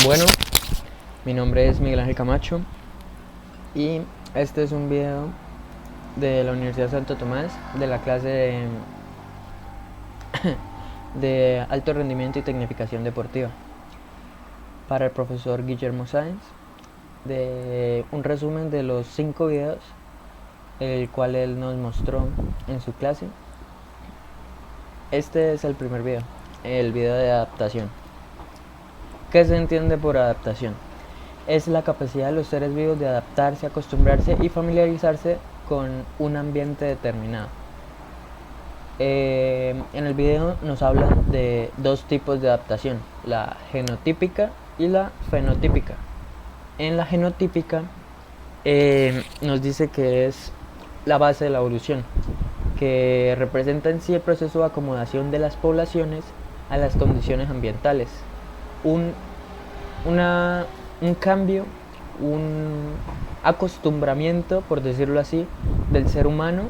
Bueno, mi nombre es Miguel Ángel Camacho y este es un video de la Universidad Santo Tomás de la clase de alto rendimiento y tecnificación deportiva para el profesor Guillermo Sáenz, de un resumen de los 5 videos el cual él nos mostró en su clase. Este es el primer video, el video de adaptación. ¿Qué se entiende por adaptación? Es la capacidad de los seres vivos de adaptarse, acostumbrarse y familiarizarse con un ambiente determinado. En el video nos hablan de dos tipos de adaptación, la genotípica y la fenotípica. En la genotípica nos dice que es la base de la evolución, que representa en sí el proceso de acomodación de las poblaciones a las condiciones ambientales. Un cambio, un acostumbramiento, por decirlo así, del ser humano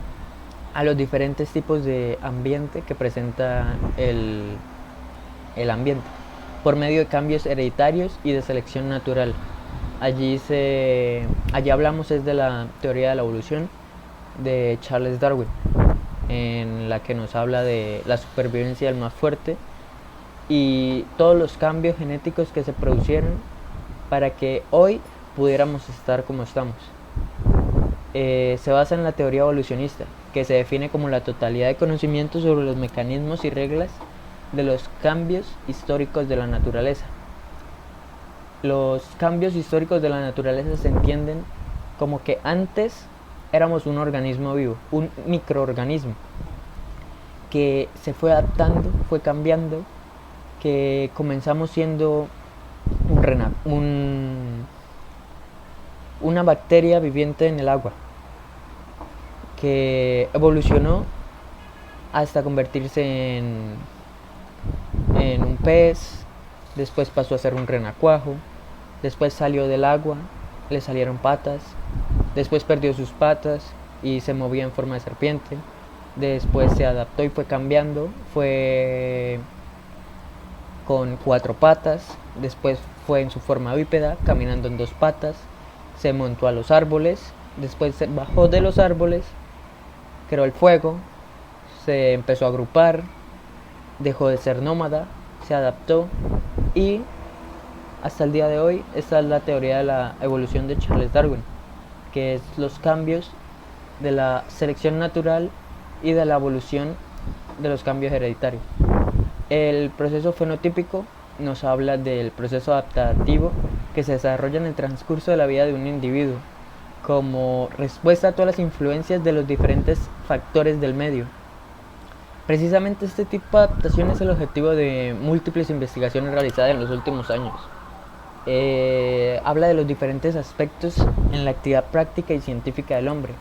a los diferentes tipos de ambiente que presenta el ambiente, por medio de cambios hereditarios y de selección natural. Allí hablamos es de la teoría de la evolución de Charles Darwin, en la que nos habla de la supervivencia del más fuerte y todos los cambios genéticos que se produjeron para que hoy pudiéramos estar como estamos. Se basa en la teoría evolucionista, que se define como la totalidad de conocimientos sobre los mecanismos y reglas de los cambios históricos de la naturaleza. Los cambios históricos de la naturaleza se entienden como que antes éramos un organismo vivo, un microorganismo, que se fue adaptando, fue cambiando, que comenzamos siendo una bacteria viviente en el agua, que evolucionó hasta convertirse en un pez, después pasó a ser un renacuajo, después salió del agua, le salieron patas, después perdió sus patas y se movía en forma de serpiente, después se adaptó y fue cambiando, fue con 4 patas, después fue en su forma bípeda, caminando en 2 patas, se montó a los árboles, después se bajó de los árboles, creó el fuego, se empezó a agrupar, dejó de ser nómada, se adaptó y hasta el día de hoy esta es la teoría de la evolución de Charles Darwin, que es los cambios de la selección natural y de la evolución de los cambios hereditarios. El proceso fenotípico nos habla del proceso adaptativo que se desarrolla en el transcurso de la vida de un individuo como respuesta a todas las influencias de los diferentes factores del medio. Precisamente este tipo de adaptación es el objetivo de múltiples investigaciones realizadas en los últimos años. Habla de los diferentes aspectos en la actividad práctica y científica del hombre.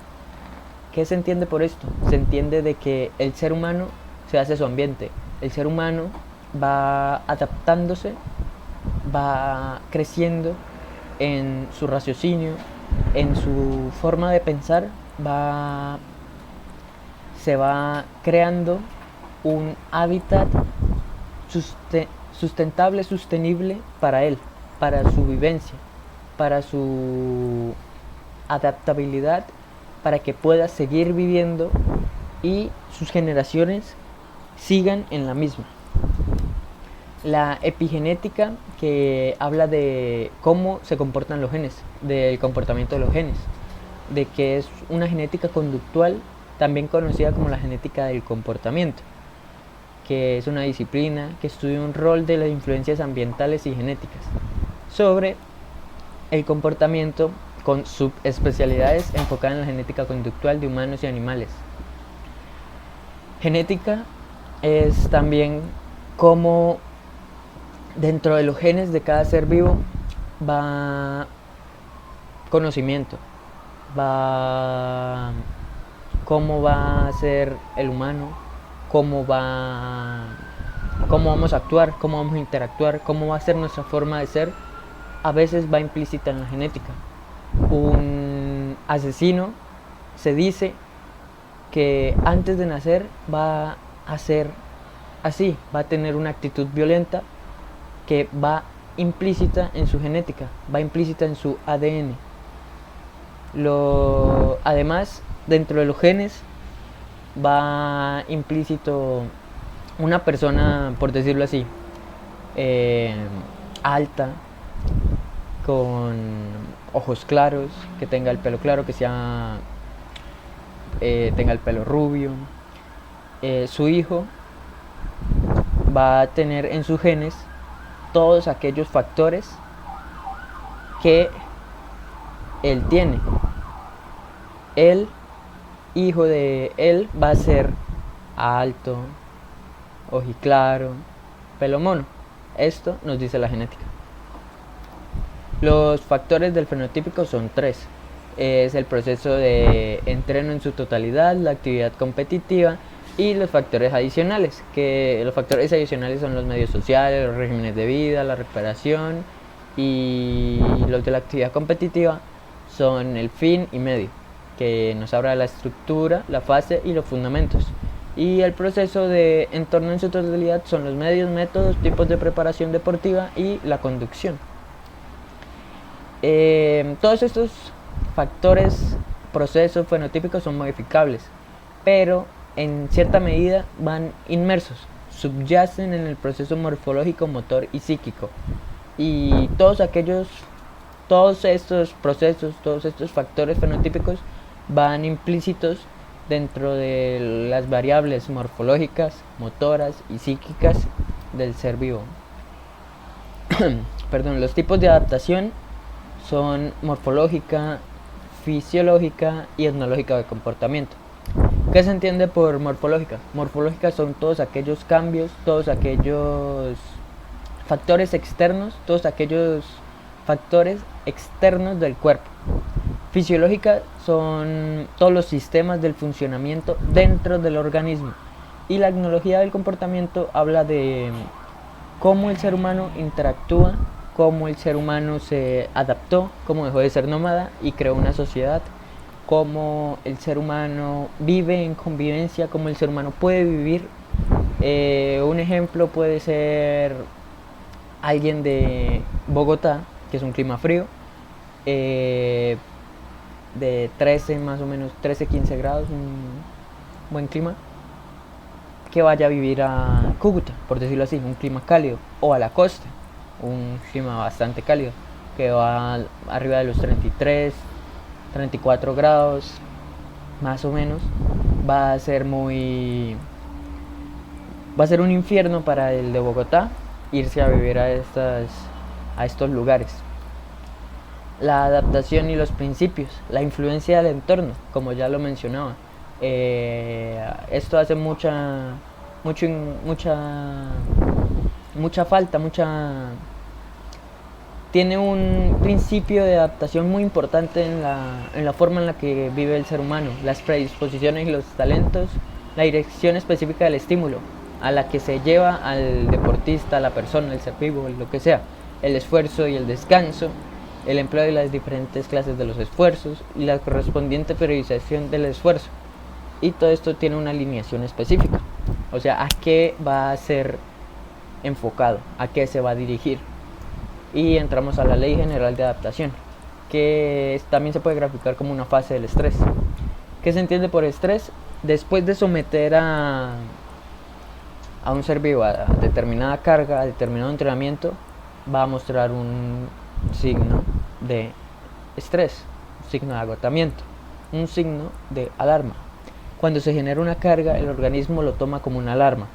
¿Qué se entiende por esto? Se entiende de que el ser humano se hace su ambiente. El ser humano va adaptándose, va creciendo en su raciocinio, en su forma de pensar, se va creando un hábitat sustentable, sostenible para él, para su vivencia, para su adaptabilidad, para que pueda seguir viviendo y sus generaciones sigan en la misma. La epigenética, que habla de cómo se comportan los genes, del comportamiento de los genes, de que es una genética conductual, también conocida como la genética del comportamiento, que es una disciplina que estudia un rol de las influencias ambientales y genéticas sobre el comportamiento, con subespecialidades enfocadas en la genética conductual de humanos y animales. Genética es también cómo dentro de los genes de cada ser vivo va conocimiento, va cómo va a ser el humano, cómo vamos a actuar, cómo vamos a interactuar, cómo va a ser nuestra forma de ser. A veces va implícita en la genética. Un asesino se dice que antes de nacer va a ser así, va a tener una actitud violenta que va implícita en su genética, va implícita en su ADN. Además, dentro de los genes va implícito una persona, por decirlo así, alta, con ojos claros, que tenga el pelo claro, que tenga el pelo rubio. Su hijo va a tener en sus genes todos aquellos factores que él tiene. El hijo de él va a ser alto, ojiclaro, pelo mono. Esto nos dice la genética. Los factores del fenotípico son 3. Es el proceso de entreno en su totalidad, la actividad competitiva y los factores adicionales, que los factores adicionales son los medios sociales, los regímenes de vida, la recuperación, y los de la actividad competitiva son el fin y medio, que nos habla de la estructura, la fase y los fundamentos. Y el proceso de entorno en su totalidad son los medios, métodos, tipos de preparación deportiva y la conducción. Todos estos factores, procesos fenotípicos son modificables, pero en cierta medida van inmersos, subyacen en el proceso morfológico, motor y psíquico. Y todos estos procesos, todos estos factores fenotípicos van implícitos dentro de las variables morfológicas, motoras y psíquicas del ser vivo. Los tipos de adaptación son morfológica, fisiológica y etnológica de comportamiento. ¿Qué se entiende por morfológica? Morfológica son todos aquellos cambios, todos aquellos factores externos, todos aquellos factores externos del cuerpo. Fisiológica son todos los sistemas del funcionamiento dentro del organismo. Y la etnología del comportamiento habla de cómo el ser humano interactúa, cómo el ser humano se adaptó, cómo dejó de ser nómada y creó una sociedad, cómo el ser humano vive en convivencia, cómo el ser humano puede vivir. Un ejemplo puede ser alguien de Bogotá, que es un clima frío, de 13 más o menos, 13-15 grados, un buen clima, que vaya a vivir a Cúcuta, por decirlo así, un clima cálido, o a la costa, un clima bastante cálido, que va arriba de los 33, 34 grados, más o menos. Va a ser un infierno para el de Bogotá irse a vivir a estos lugares. La adaptación y los principios, la influencia del entorno, como ya lo mencionaba. Esto hace mucha falta, tiene un principio de adaptación muy importante en la forma en la que vive el ser humano, las predisposiciones y los talentos, la dirección específica del estímulo a la que se lleva al deportista, a la persona, el ser vivo, lo que sea, el esfuerzo y el descanso, el empleo de las diferentes clases de los esfuerzos y la correspondiente periodización del esfuerzo. Y todo esto tiene una alineación específica, o sea, a qué va a ser enfocado, a qué se va a dirigir. Y entramos a la ley general de adaptación, que también se puede graficar como una fase del estrés. ¿Qué se entiende por estrés? Después de someter a un ser vivo a determinada carga, a determinado entrenamiento, va a mostrar un signo de estrés, un signo de agotamiento, un signo de alarma. Cuando se genera una carga, el organismo lo toma como una alarma.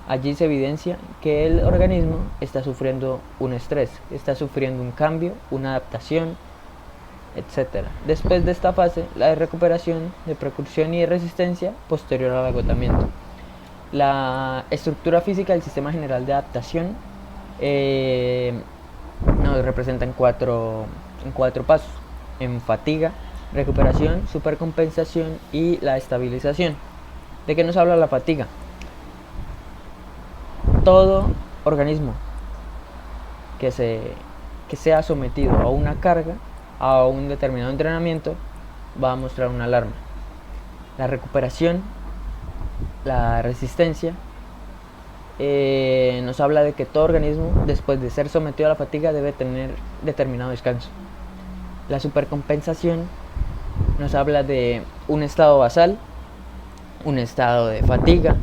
Allí se evidencia que el organismo está sufriendo un estrés, está sufriendo un cambio, una adaptación, etc. Después de esta fase, la de recuperación, de precursión y de resistencia posterior al agotamiento. La estructura física del sistema general de adaptación nos representa en cuatro pasos: en fatiga, recuperación, supercompensación y la estabilización. ¿De qué nos habla la fatiga? Todo organismo que sea sometido a una carga, a un determinado entrenamiento, va a mostrar una alarma. La recuperación, la resistencia nos habla de que todo organismo, después de ser sometido a la fatiga, debe tener determinado descanso. La supercompensación nos habla de un estado basal, un estado de fatiga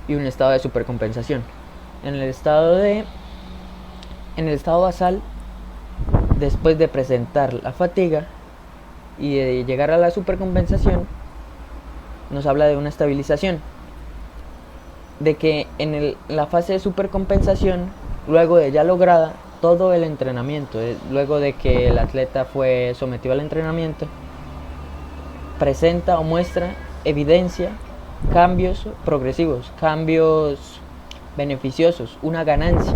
y un estado de supercompensación. En el estado basal, después de presentar la fatiga y de llegar a la supercompensación, nos habla de una estabilización, de que en la fase de supercompensación, luego de ya lograda todo el entrenamiento, luego de que el atleta fue sometido al entrenamiento, presenta o muestra evidencia, cambios progresivos, cambios beneficiosos, una ganancia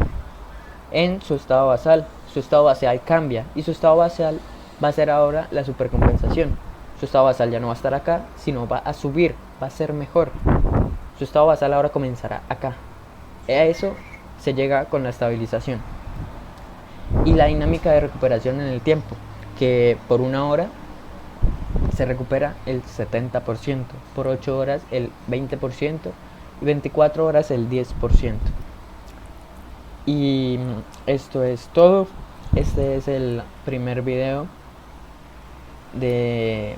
en su estado basal. Su estado basal cambia y su estado basal va a ser ahora la supercompensación. Su estado basal ya no va a estar acá, sino va a subir, va a ser mejor. Su estado basal ahora comenzará acá. A eso se llega con la estabilización. Y la dinámica de recuperación en el tiempo, que por 1 hora se recupera el 70%, por 8 horas el 20% y 24 horas el 10%. Y esto es todo. Este es el primer video de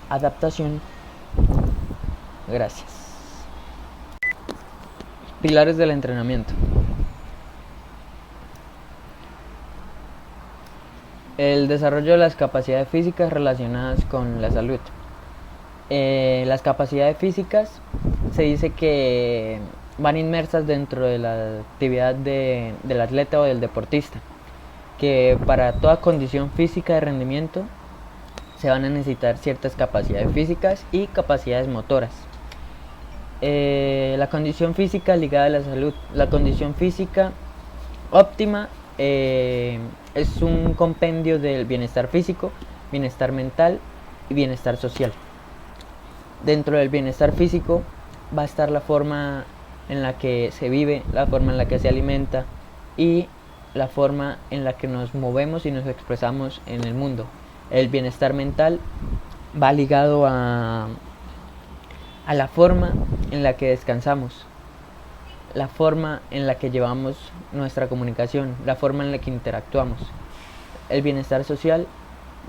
adaptación. Gracias. Pilares del entrenamiento. El desarrollo de las capacidades físicas relacionadas con la salud. Las capacidades físicas se dice que van inmersas dentro de la actividad del atleta o del deportista, que para toda condición física de rendimiento se van a necesitar ciertas capacidades físicas y capacidades motoras. La condición física ligada a la salud. La condición física óptima es un compendio del bienestar físico, bienestar mental y bienestar social. Dentro del bienestar físico va a estar la forma en la que se vive, la forma en la que se alimenta y la forma en la que nos movemos y nos expresamos en el mundo. El bienestar mental va ligado a la forma en la que descansamos, la forma en la que llevamos nuestra comunicación, la forma en la que interactuamos. El bienestar social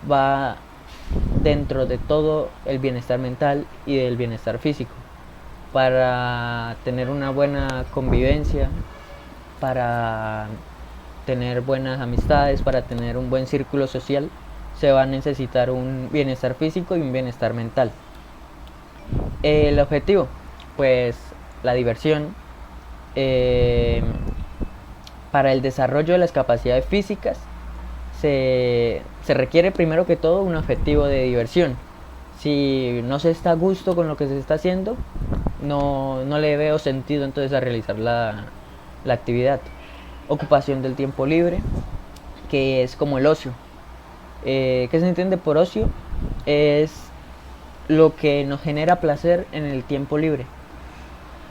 va dentro de todo el bienestar mental y del bienestar físico. Para tener una buena convivencia, para tener buenas amistades, para tener un buen círculo social, se va a necesitar un bienestar físico y un bienestar mental. El objetivo, pues la diversión. Para el desarrollo de las capacidades físicas se requiere primero que todo un objetivo de diversión. Si no se está a gusto con lo que se está haciendo, no le veo sentido entonces a realizar la actividad. Ocupación del tiempo libre, que es como el ocio. ¿Qué se entiende por ocio? Es lo que nos genera placer en el tiempo libre.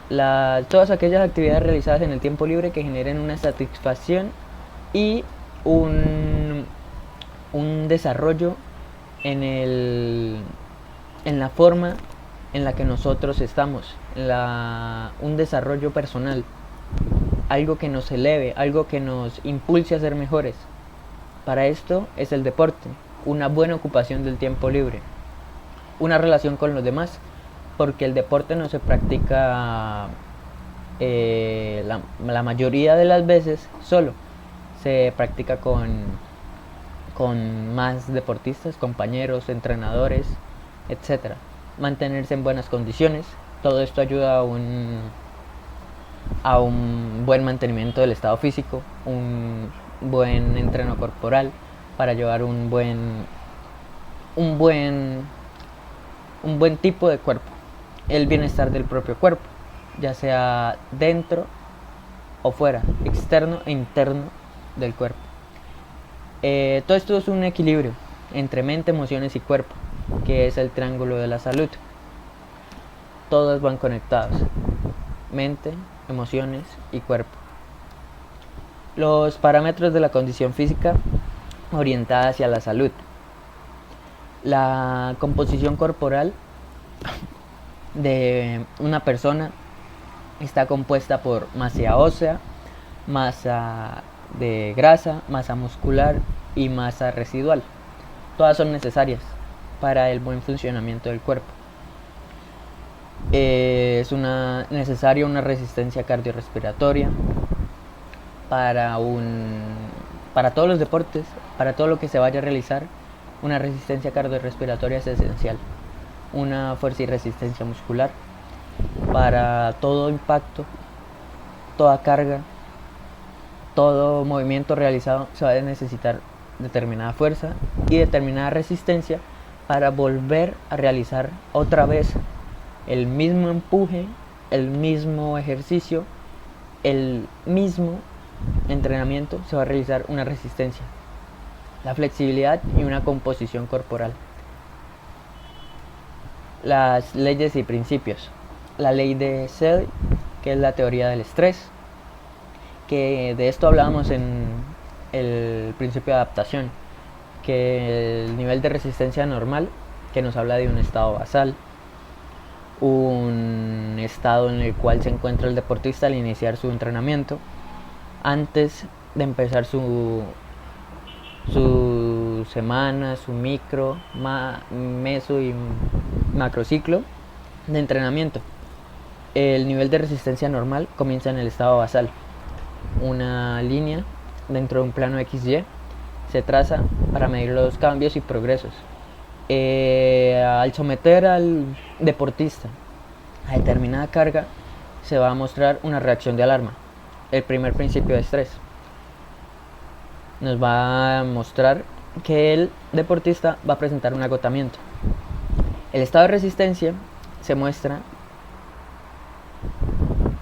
Todas aquellas actividades realizadas en el tiempo libre que generen una satisfacción y un desarrollo en la forma en la que nosotros estamos, un desarrollo personal, algo que nos eleve, algo que nos impulse a ser mejores. Para esto es el deporte, una buena ocupación del tiempo libre, una relación con los demás, porque el deporte no se practica la mayoría de las veces solo, se practica con más deportistas, compañeros, entrenadores, etc. Mantenerse en buenas condiciones, todo esto ayuda a un buen mantenimiento del estado físico, un buen entreno corporal para llevar un buen tipo de cuerpo. El bienestar del propio cuerpo, ya sea dentro o fuera, externo e interno del cuerpo. Todo esto es un equilibrio entre mente, emociones y cuerpo, que es el triángulo de la salud. Todos van conectados: mente, emociones y cuerpo. Los parámetros de la condición física orientada hacia la salud. La composición corporal de una persona Está compuesta por masa ósea, masa de grasa, masa muscular y masa residual. Todas son necesarias para el buen funcionamiento del cuerpo. Es necesaria una resistencia cardiorrespiratoria para todos los deportes, para todo lo que se vaya a realizar. Una resistencia cardiorrespiratoria es esencial. Una fuerza y resistencia muscular para todo impacto, toda carga, todo movimiento realizado. Se va a necesitar determinada fuerza y determinada resistencia para volver a realizar otra vez el mismo empuje, el mismo ejercicio, el mismo entrenamiento. Se va a realizar una resistencia, la flexibilidad y una composición corporal. Las leyes y principios. La ley de Sell, que es la teoría del estrés, que de esto hablábamos en el principio de adaptación, que el nivel de resistencia normal, que nos habla de un estado basal, un estado en el cual se encuentra el deportista al iniciar su entrenamiento, antes de empezar su semana, su micro, meso y macrociclo de entrenamiento. El nivel de resistencia normal comienza en el estado basal. Una línea dentro de un plano XY se traza para medir los cambios y progresos. Al someter al deportista a determinada carga, se va a mostrar una reacción de alarma. El primer principio de estrés nos va a mostrar que el deportista va a presentar un agotamiento. El estado de resistencia se muestra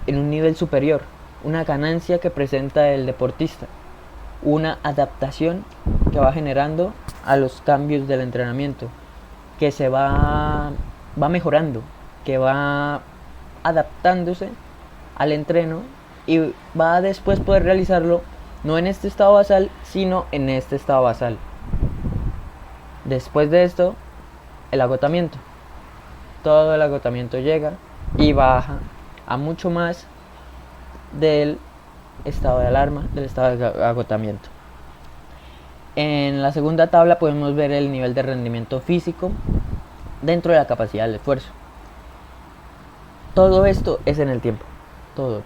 en un nivel superior, una ganancia que presenta el deportista, una adaptación que va generando a los cambios del entrenamiento, que se va mejorando, que va adaptándose al entreno y va a después poder realizarlo no en este estado basal, sino en este estado basal. Después de esto, el agotamiento. Todo el agotamiento llega y baja a mucho más del estado de alarma, del estado de agotamiento. En la segunda tabla podemos ver el nivel de rendimiento físico dentro de la capacidad del esfuerzo. Todo esto es en el tiempo. Todo.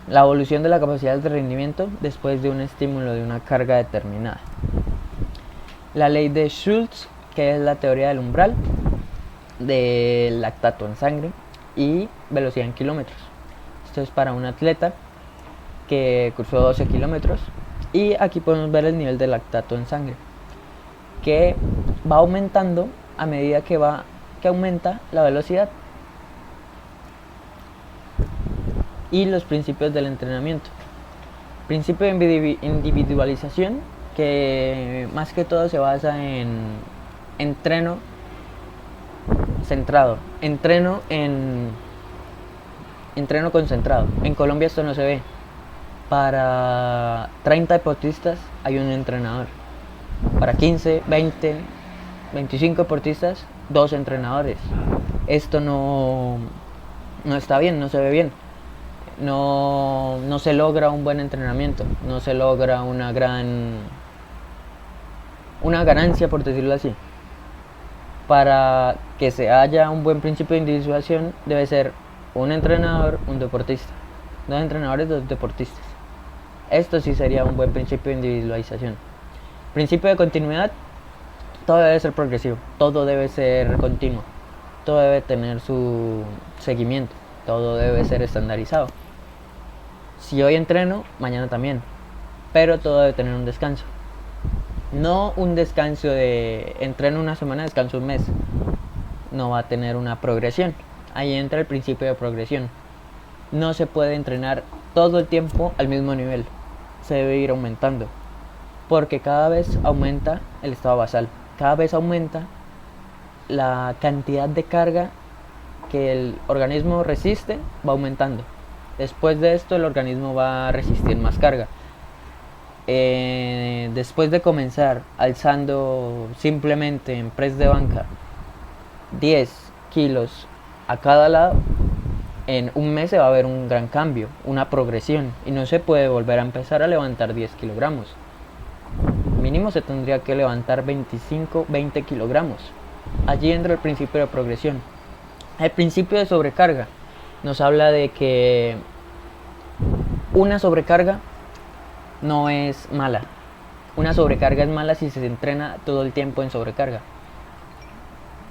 La evolución de la capacidad de rendimiento después de un estímulo de una carga determinada. La ley de Schultz, que es la teoría del umbral, del lactato en sangre y velocidad en kilómetros. Esto es para un atleta que cruzó 12 kilómetros y aquí podemos ver el nivel de lactato en sangre, que va aumentando a medida que aumenta la velocidad. Y los principios del entrenamiento. Principio de individualización, que más que todo se basa en entreno centrado, entreno concentrado. En Colombia esto no se ve. Para 30 deportistas hay un entrenador. Para 15, 20, 25 deportistas, 2 entrenadores. Esto no está bien, no se ve bien. No se logra un buen entrenamiento, no se logra una ganancia, por decirlo así. Para que se haya un buen principio de individualización, debe ser un entrenador, un deportista. 2 entrenadores, 2 deportistas. Esto sí sería un buen principio de individualización. Principio de continuidad. Todo debe ser progresivo, todo debe ser continuo, todo debe tener su seguimiento, todo debe ser estandarizado. Si hoy entreno, mañana también, pero todo debe tener un descanso. No un descanso de entreno una semana, descanso un mes. No va a tener una progresión. Ahí entra el principio de progresión. No se puede entrenar todo el tiempo al mismo nivel. Se debe ir aumentando, porque cada vez aumenta el estado basal. Cada vez aumenta la cantidad de carga que el organismo resiste, va aumentando. Después de esto el organismo va a resistir más carga. Después de comenzar alzando simplemente en press de banca 10 kilos a cada lado, en un mes se va a ver un gran cambio, una progresión, y no se puede volver a empezar a levantar 10 kilogramos. Mínimo se tendría que levantar 25, 20 kilogramos. Allí entra el principio de progresión. El principio de sobrecarga nos habla de que una sobrecarga no es mala. Una sobrecarga es mala si se entrena todo el tiempo en sobrecarga.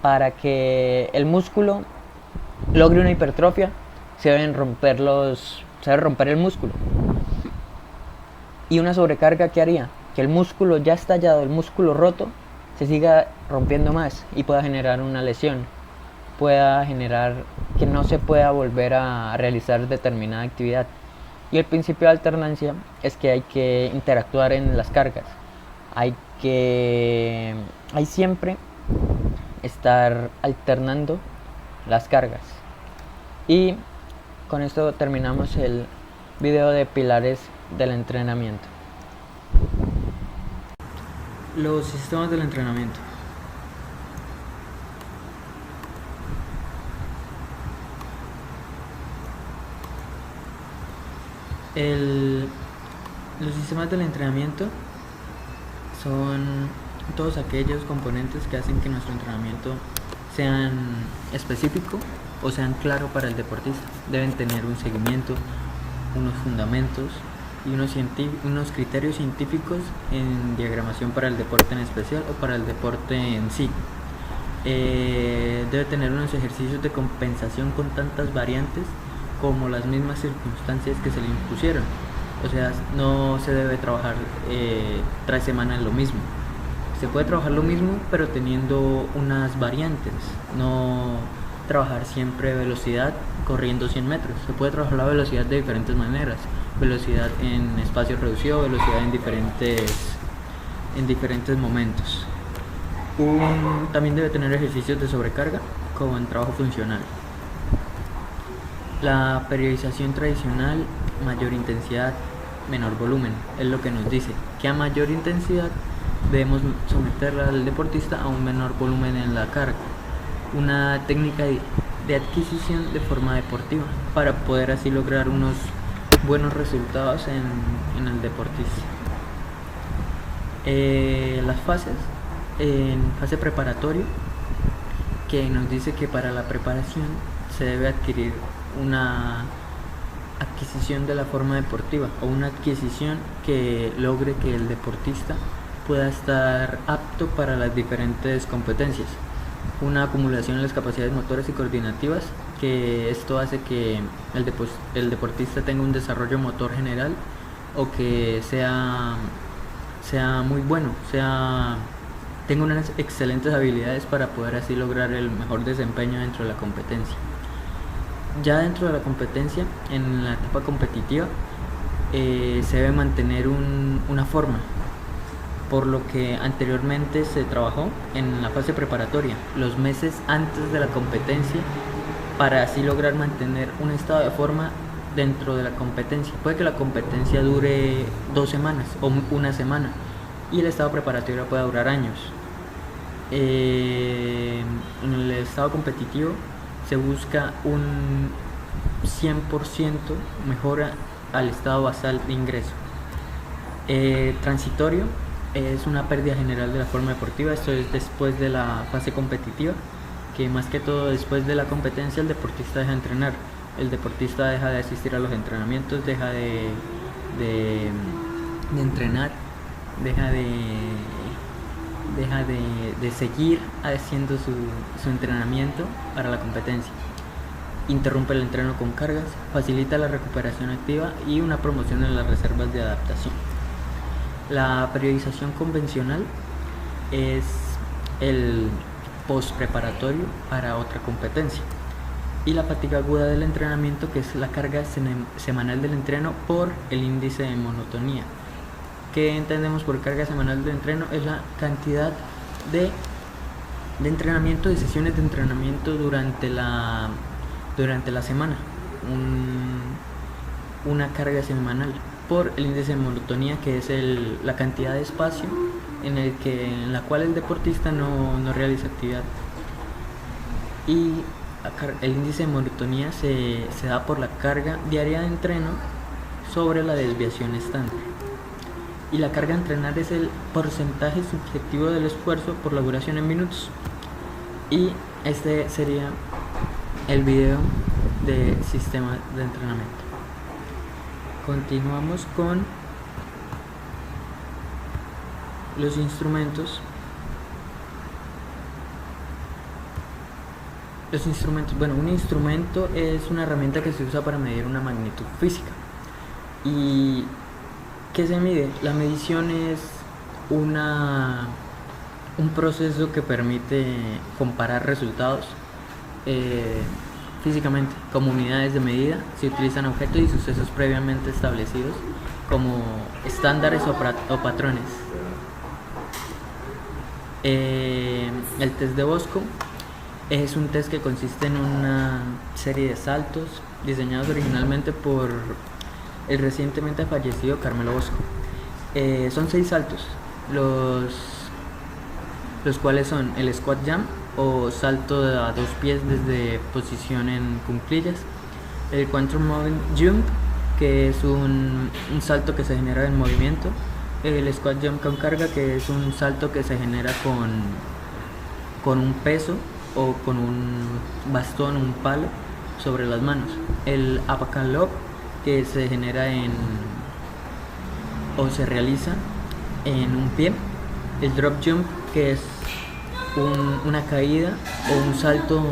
Para que el músculo logre una hipertrofia, se debe romper el músculo. Y una sobrecarga, ¿qué haría? Que el músculo ya estallado, el músculo roto, se siga rompiendo más y pueda generar una lesión, pueda generar que no se pueda volver a realizar determinada actividad. Y el principio de alternancia es que hay que interactuar en las cargas, hay siempre estar alternando las cargas. Y con esto terminamos el video de pilares del entrenamiento. Los sistemas del entrenamiento. Los sistemas del entrenamiento son todos aquellos componentes que hacen que nuestro entrenamiento sean específico o sean claro para el deportista. Deben tener un seguimiento, unos fundamentos y unos criterios científicos en diagramación para el deporte en especial o para el deporte en sí. Debe tener unos ejercicios de compensación con tantas variantes como las mismas circunstancias que se le impusieron. O sea, no se debe trabajar 3 semanas lo mismo. Se puede trabajar lo mismo, pero teniendo unas variantes. No trabajar siempre velocidad corriendo 100 metros. Se puede trabajar la velocidad de diferentes maneras. Velocidad en espacio reducido, velocidad en diferentes momentos. También debe tener ejercicios de sobrecarga, como en trabajo funcional. La periodización tradicional, mayor intensidad, menor volumen, es lo que nos dice que a mayor intensidad debemos someter al deportista a un menor volumen en la carga. Una técnica de adquisición de forma deportiva para poder así lograr unos buenos resultados en el deportista. Las fases, en fase preparatoria, que nos dice que para la preparación se debe adquirir una adquisición de la forma deportiva o una adquisición que logre que el deportista pueda estar apto para las diferentes competencias. Una acumulación de las capacidades motoras y coordinativas, que esto hace que el deportista tenga un desarrollo motor general o que sea muy bueno, tenga unas excelentes habilidades para poder así lograr el mejor desempeño dentro de la competencia. Ya dentro de la competencia, en la etapa competitiva, se debe mantener una forma, por lo que anteriormente se trabajó en la fase preparatoria, los meses antes de la competencia, para así lograr mantener un estado de forma dentro de la competencia. Puede que la competencia dure 2 semanas o 1 semana y el estado preparatorio pueda durar años. En el estado competitivo se busca un 100% mejora al estado basal de ingreso. Transitorio es una pérdida general de la forma deportiva. Esto es después de la fase competitiva, que más que todo después de la competencia el deportista deja de entrenar, el deportista deja de asistir a los entrenamientos, deja de entrenar, deja de seguir haciendo su entrenamiento para la competencia. Interrumpe el entreno con cargas, facilita la recuperación activa y una promoción en las reservas de adaptación. La periodización convencional es el post-preparatorio para otra competencia. Y la fatiga aguda del entrenamiento, que es la carga semanal del entreno por el índice de monotonía. ¿Qué entendemos por carga semanal del entreno? Es la cantidad de entrenamiento, de sesiones de entrenamiento durante la semana. Una carga semanal por el índice de monotonía, que es la cantidad de espacio en la cual el deportista no realiza actividad. Y el índice de monotonía se da por la carga diaria de entreno sobre la desviación estándar. Y la carga a entrenar es el porcentaje subjetivo del esfuerzo por la duración en minutos. Y este sería el video de sistema de entrenamiento. Continuamos con los instrumentos. Bueno, un instrumento es una herramienta que se usa para medir una magnitud física. ¿Y qué se mide? La medición es un proceso que permite comparar resultados físicamente. Como unidades de medida se utilizan objetos y sucesos previamente establecidos como estándares o patrones. El test de Bosco es un test que consiste en una serie de saltos diseñados originalmente por el recientemente fallecido Carmelo Bosco. Son 6 saltos, los cuales son el squat jump o salto a 2 pies desde posición en cuclillas, el quantum moving jump, que es un salto que se genera en movimiento, el squat jump con carga, que es un salto que se genera con un peso o con un bastón, un palo sobre las manos, el Abacan Lock, que se genera o se realiza en un pie, el drop jump, que es una caída o un salto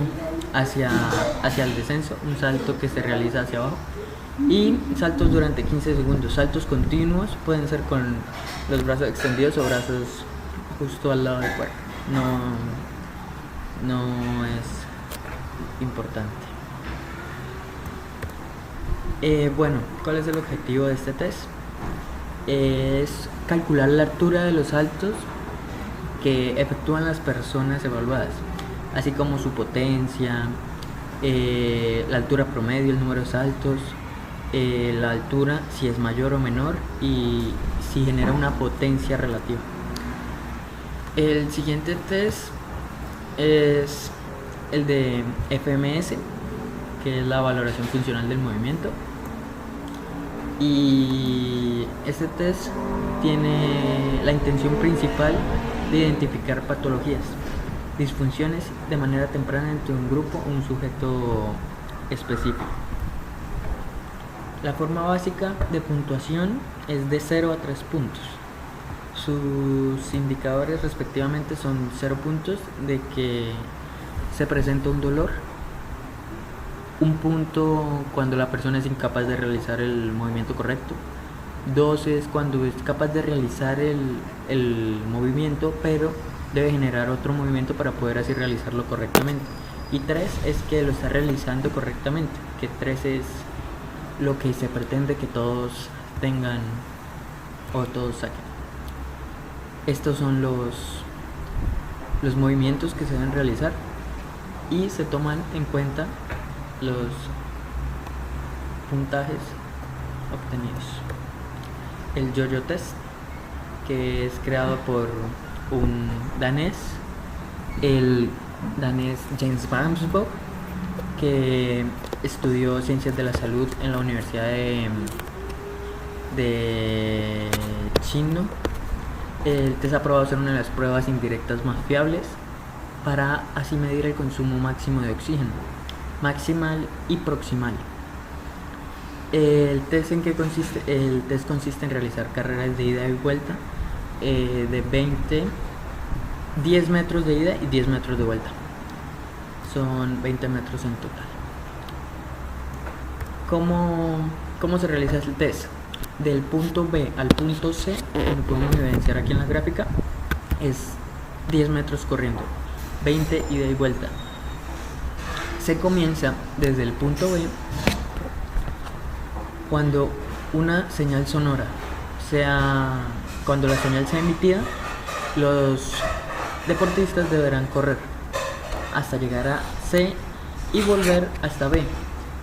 hacia el descenso, un salto que se realiza hacia abajo, y saltos durante 15 segundos, saltos continuos, pueden ser con los brazos extendidos o brazos justo al lado del cuerpo, no es importante. Bueno, ¿cuál es el objetivo de este test? Es calcular la altura de los saltos que efectúan las personas evaluadas, así como su potencia, la altura promedio, el número de saltos, la altura si es mayor o menor y si genera una potencia relativa. El siguiente test es el de FMS, que es la valoración funcional del movimiento, y este test tiene la intención principal de identificar patologías, disfunciones de manera temprana entre un grupo o un sujeto específico. La forma básica de puntuación es de 0 a 3 puntos. Sus indicadores respectivamente son 0 puntos de que se presenta un dolor, 1 punto cuando la persona es incapaz de realizar el movimiento correcto, 2 es cuando es capaz de realizar el movimiento pero debe generar otro movimiento para poder así realizarlo correctamente, y 3 es que lo está realizando correctamente, que 3 es lo que se pretende que todos tengan o todos saquen. Estos son los movimientos que se deben realizar y se toman en cuenta los puntajes obtenidos. El Yo-Yo Test, que es creado por un danés, el danés James Bamsborg, que estudió ciencias de la salud en la Universidad de Chino. El test ha probado ser una de las pruebas indirectas más fiables para así medir el consumo máximo de oxígeno, maximal y proximal. ¿El test en qué consiste? El test consiste en realizar carreras de ida y vuelta de 10 metros de ida y 10 metros de vuelta. Son 20 metros en total. ¿Cómo se realiza el test? Del punto B al punto C, como podemos evidenciar aquí en la gráfica, es 10 metros corriendo, 20 ida y vuelta. Se comienza desde el punto B cuando una señal sonora cuando la señal sea emitida, los deportistas deberán correr hasta llegar a C y volver hasta B,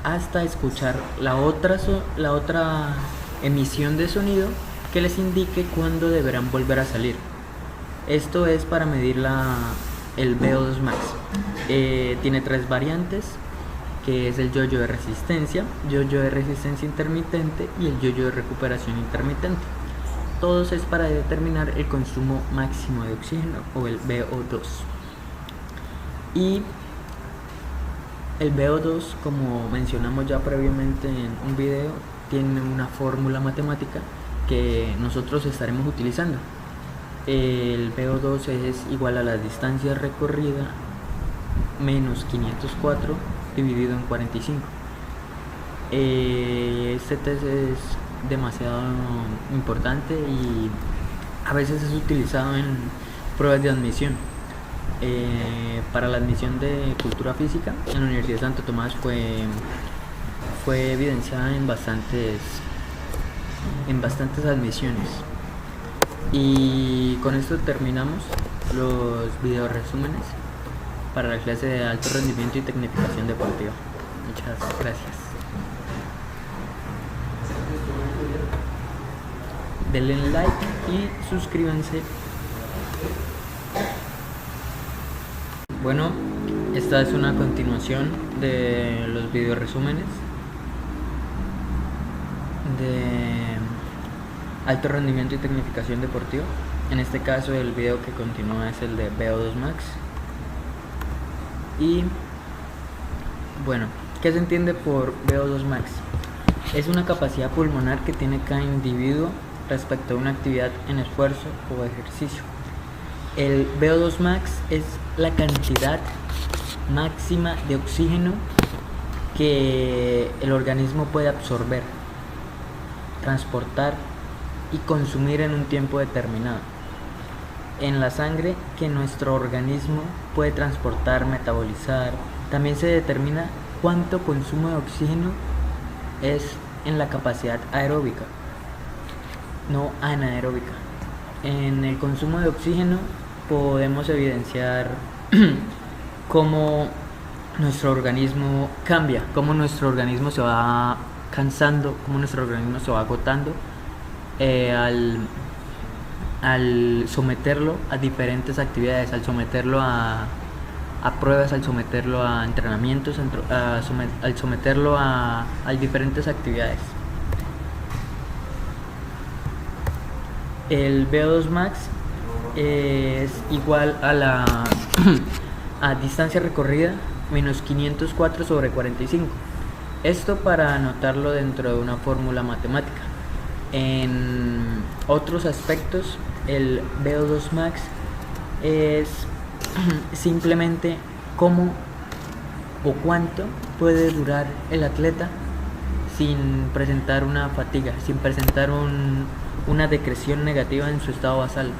hasta escuchar la otra emisión de sonido que les indique cuándo deberán volver a salir. Esto es para medir el VO2 Max. Tiene 3 variantes, que es el yo-yo de resistencia intermitente y el yo-yo de recuperación intermitente. Todos es para determinar el consumo máximo de oxígeno o el VO2. Y el VO2, como mencionamos ya previamente en un video, tiene una fórmula matemática que nosotros estaremos utilizando. El VO2 es igual a la distancia recorrida menos 504 dividido en 45. Este test es demasiado importante y a veces es utilizado en pruebas de admisión. Para la admisión de cultura física en la Universidad de Santo Tomás fue evidenciada en bastantes admisiones. Y con esto terminamos los video resúmenes para la clase de alto rendimiento y tecnificación deportiva. Muchas gracias. Denle like y suscríbanse. Bueno, esta es una continuación de los video resúmenes de alto rendimiento y tecnificación deportiva. En este caso el video que continúa es el de VO2 Max. Y bueno, ¿qué se entiende por VO2 Max? Es una capacidad pulmonar que tiene cada individuo respecto a una actividad en esfuerzo o ejercicio. El VO2 Max es la cantidad máxima de oxígeno que el organismo puede absorber, transportar y consumir en un tiempo determinado en la sangre que nuestro organismo puede transportar, metabolizar. También se determina cuánto consumo de oxígeno es en la capacidad aeróbica, no anaeróbica. En el consumo de oxígeno podemos evidenciar cómo nuestro organismo cambia, cómo nuestro organismo se va cansando, cómo nuestro organismo se va agotando al someterlo a diferentes actividades, al someterlo a pruebas, al someterlo a entrenamientos, al someterlo a diferentes actividades. El VO2 Max es igual a la a distancia recorrida menos 504 sobre 45. Esto para anotarlo dentro de una fórmula matemática. En otros aspectos, el VO2 Max es simplemente cómo o cuánto puede durar el atleta sin presentar una fatiga, sin presentar una decreción negativa en su estado basal.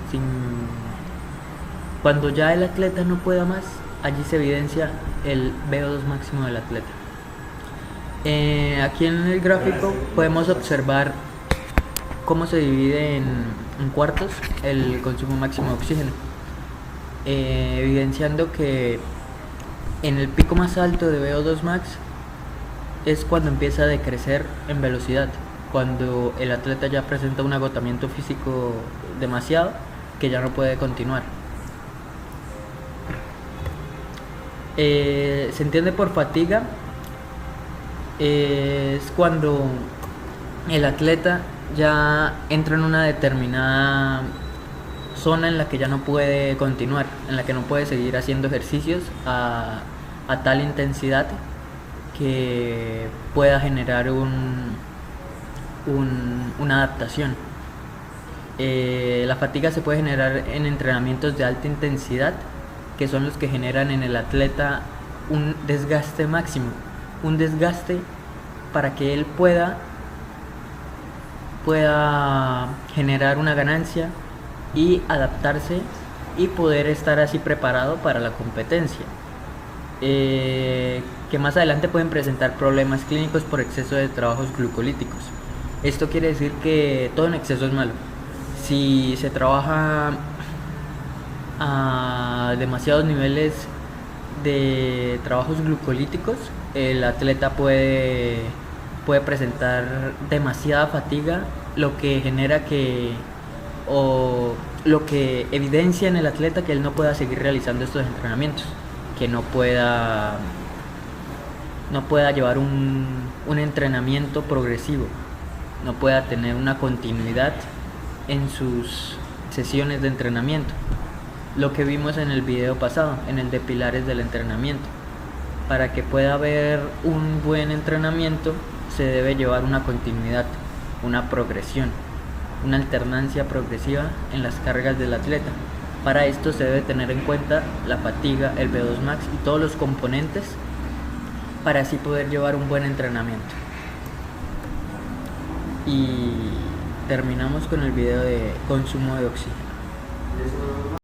Cuando ya el atleta no pueda más, allí se evidencia el VO2 máximo del atleta. Aquí en el gráfico podemos observar cómo se divide en cuartos el consumo máximo de oxígeno, evidenciando que en el pico más alto de VO2 Max es cuando empieza a decrecer en velocidad, cuando el atleta ya presenta un agotamiento físico demasiado que ya no puede continuar. Se entiende por fatiga, es cuando el atleta ya entra en una determinada zona en la que ya no puede continuar, en la que no puede seguir haciendo ejercicios a tal intensidad que pueda generar una adaptación. La fatiga se puede generar en entrenamientos de alta intensidad, que son los que generan en el atleta un desgaste máximo, un desgaste para que él pueda generar una ganancia y adaptarse y poder estar así preparado para la competencia, que más adelante pueden presentar problemas clínicos por exceso de trabajos glucolíticos. Esto quiere decir que todo en exceso es malo. Si se trabaja a demasiados niveles de trabajos glucolíticos, el atleta puede presentar demasiada fatiga, lo que genera que lo que evidencia en el atleta que él no pueda seguir realizando estos entrenamientos, que no pueda llevar un entrenamiento progresivo, no pueda tener una continuidad en sus sesiones de entrenamiento. Lo que vimos en el video pasado, en el de pilares del entrenamiento. Para que pueda haber un buen entrenamiento se debe llevar una continuidad, una progresión, una alternancia progresiva en las cargas del atleta. Para esto se debe tener en cuenta la fatiga, el VO2 max y todos los componentes para así poder llevar un buen entrenamiento. Y terminamos con el video de consumo de oxígeno.